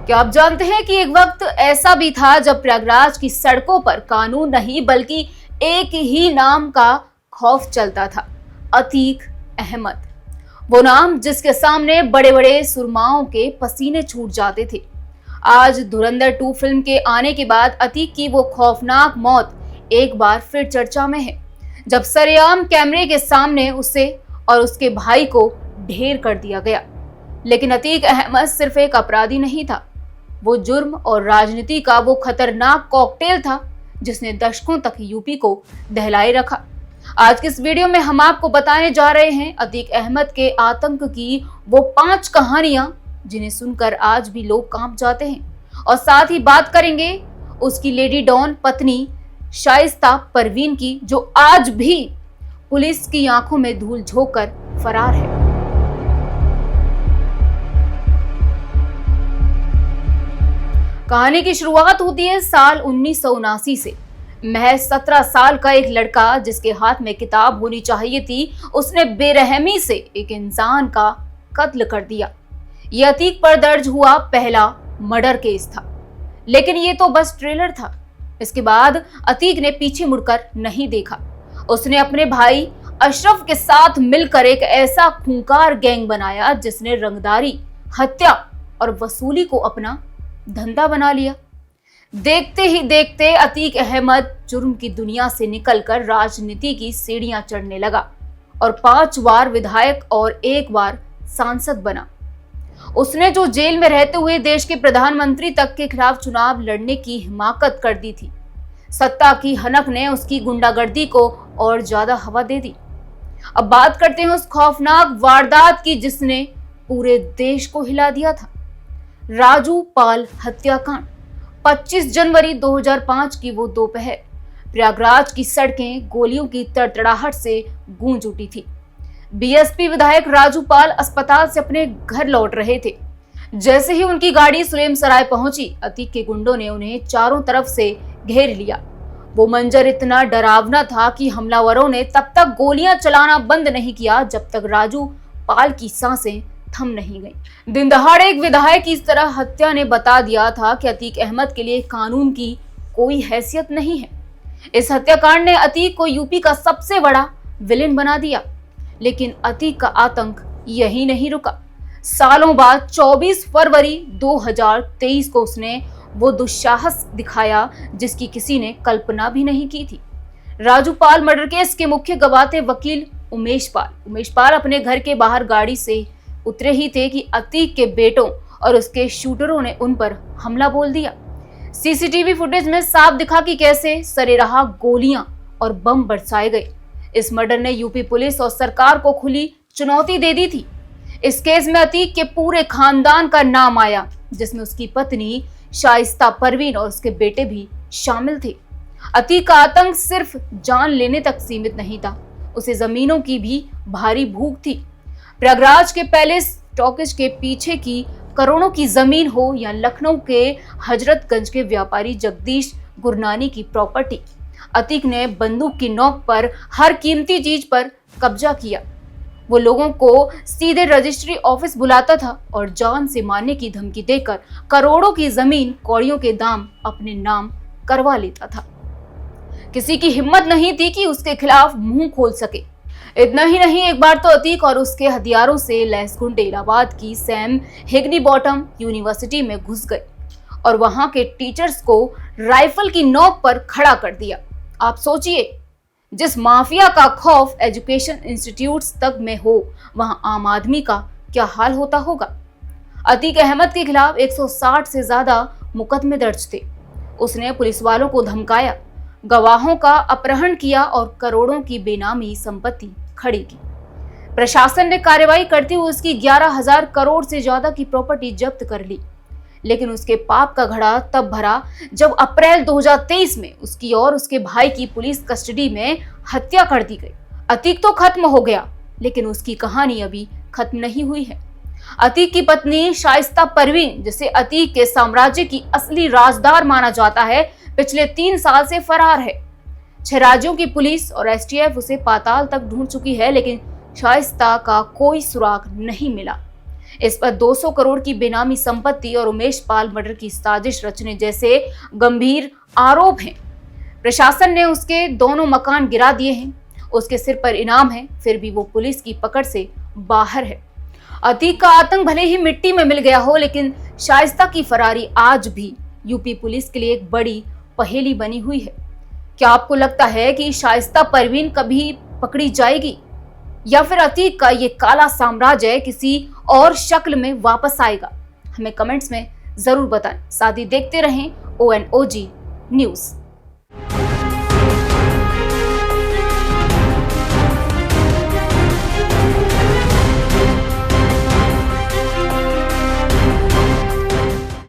क्या आप जानते हैं कि एक वक्त ऐसा भी था जब प्रयागराज की सड़कों पर कानून नहीं बल्कि एक ही नाम का खौफ चलता था, अतीक अहमद। वो नाम जिसके सामने बड़े बड़े सुरमाओं के पसीने छूट जाते थे। आज धुरंधर 2 फिल्म के आने के बाद अतीक की वो खौफनाक मौत एक बार फिर चर्चा में है, जब सरेआम कैमरे के सामने उसे और उसके भाई को ढेर कर दिया गया। लेकिन अतीक अहमद सिर्फ एक अपराधी नहीं था, वो जुर्म और राजनीति का वो खतरनाक कॉकटेल था जिसने दशकों तक यूपी को दहलाए रखा। आज के इस वीडियो में हम आपको बताने जा रहे हैं अतीक अहमद के आतंक की वो 5 कहानियां जिन्हें सुनकर आज भी लोग कांप जाते हैं, और साथ ही बात करेंगे उसकी लेडी डॉन पत्नी शाइस्ता परवीन की, जो आज भी पुलिस की आंखों में धूल झोंककर फरार है। कहानी की शुरुआत होती है साल 1979 से। महज 17 साल का एक लड़का जिसके हाथ में किताब होनी चाहिए थी, उसने बेरहमी से एक इंसान का कत्ल कर दिया। यह अतीक पर दर्ज हुआ पहला मर्डर केस था, लेकिन ये तो बस ट्रेलर था। इसके बाद अतीक ने पीछे मुड़कर नहीं देखा। उसने अपने भाई अशरफ के साथ मिलकर एक ऐसा खूंखार गैंग बनाया जिसने रंगदारी, हत्या और वसूली को अपना धंधा बना लिया। देखते ही देखते अतीक अहमद जुर्म की दुनिया से निकलकर राजनीति की सीढ़ियां चढ़ने लगा और 5 बार विधायक और 1 बार सांसद बना। उसने जो जेल में रहते हुए देश के प्रधानमंत्री तक के खिलाफ चुनाव लड़ने की हिमाकत कर दी थी। सत्ता की हनक ने उसकी गुंडागर्दी को और ज्यादा हवा दे दी। अब बात करते हैं उस खौफनाक वारदात की जिसने पूरे देश को हिला दिया था। राजू पाल हत्याकांड। 25 जनवरी 2005 की वो दोपहर प्रयागराज की सड़कें गोलियों की तड़तड़ाहट से गूंज उठी थी। बीएसपी विधायक राजू पाल अस्पताल से अपने घर लौट रहे थे। जैसे ही उनकी गाड़ी सुलेमसराय पहुंची, अतीक के गुंडों ने उन्हें चारों तरफ से घेर लिया। वो मंजर इतना डरावना था कि हमलावरों ने तब तक गोलियां चलाना बंद नहीं किया जब तक राजू पाल की सांसें थम नहीं गई। दिन दहाड़े एक विधायक की इस तरह हत्या ने बता दिया था कि अतीक अहमद के लिए कानून की कोई हैसियत नहीं है। इस हत्याकांड ने अतीक को यूपी का सबसे बड़ा विलेन बना दिया। लेकिन अतीक का आतंक यही नहीं रुका। सालों बाद 24 फरवरी 2023 को उसने वो दुस्साहस दिखाया जिसकी किसी ने कल्पना भी नहीं की थी। राजू पाल मर्डर केस के मुख्य गवाह थे वकील उमेश पाल अपने घर के बाहर गाड़ी से उतरे ही थे कि अतीक के बेटों और उसके शूटरों ने उन पर हमला बोल दिया। सीसीटीवी फुटेज में साफ दिखा कि कैसे सरेराह गोलियां और बम बरसाए गए। इस मर्डर ने यूपी पुलिस और सरकार को खुली चुनौती दे दी थी। इस केस में अतीक के पूरे खानदान का नाम आया, जिसमें उसकी पत्नी शाइस्ता परवीन और उसके बेटे भी शामिल थे। अतीक का आतंक सिर्फ जान लेने तक सीमित नहीं था, उसे जमीनों की भी भारी भूख थी। प्रयागराज के पैलेस टॉकीज के पीछे की करोड़ों की जमीन हो या लखनऊ के हजरतगंज के व्यापारी जगदीश गुरनानी की प्रॉपर्टी, अतीक ने बंदूक की नोक पर हर कीमती चीज पर कब्जा किया। वो लोगों को सीधे रजिस्ट्री ऑफिस बुलाता था और जान से मारने की धमकी देकर करोड़ों की जमीन कौड़ियों के दाम अपने नाम करवा लेता था। किसी की हिम्मत नहीं थी कि उसके खिलाफ मुंह खोल सके। इतना ही नहीं, एक बार तो अतीक और उसके हथियारों से लैस गुंडे इलाहाबाद की सैम हिग्नीबॉटम यूनिवर्सिटी में घुस गए और वहां के टीचर्स को राइफल की नोक पर खड़ा कर दिया। आप सोचिए, जिस माफिया का खौफ एजुकेशन इंस्टीट्यूट्स तक में हो, वहां आम आदमी का क्या हाल होता होगा। अतीक अहमद के खिलाफ 160 से ज्यादा मुकदमे दर्ज थे। उसने पुलिस वालों को धमकाया, गवाहों का अपहरण किया और करोड़ों की बेनामी संपत्ति खड़ी की। प्रशासन ने कार्रवाई करते हुए उसकी 11,000 करोड़ से ज्यादा की प्रॉपर्टी जब्त कर ली। लेकिन उसके पाप का घड़ा तब भरा जब अप्रैल 2023 में उसकी और उसके भाई की पुलिस कस्टडी में हत्या कर दी गई। अतीक तो खत्म हो गया, लेकिन उसकी कहानी अभी खत्म नहीं हुई है। अतीक की पत्नी शाइस्ता परवीन, जिसे अतीक के साम्राज्य की असली राजदार माना जाता है, पिछले 3 साल से फरार है। 6 राज्यों की पुलिस और एसटीएफ उसे पाताल तक ढूंढ चुकी है, लेकिन शाइस्ता का कोई सुराग नहीं मिला। इस पर 200 करोड़ की बेनामी संपत्ति और उमेश पाल मर्डर की साजिश रचने जैसे गंभीर आरोप हैं। प्रशासन ने उसके दोनों मकान गिरा दिए हैं, उसके सिर पर इनाम है, फिर भी वो पुलिस की पकड़ से बाहर है। अतीक का आतंक भले ही मिट्टी में मिल गया हो, लेकिन शाइस्ता की फरारी आज भी यूपी पुलिस के लिए एक बड़ी पहेली बनी हुई है। क्या आपको लगता है कि शाइस्ता परवीन कभी पकड़ी जाएगी, या फिर अतीक का ये काला साम्राज्य किसी और शक्ल में वापस आएगा? हमें कमेंट्स में जरूर बताएं। साथ ही देखते रहें ONOG न्यूज़।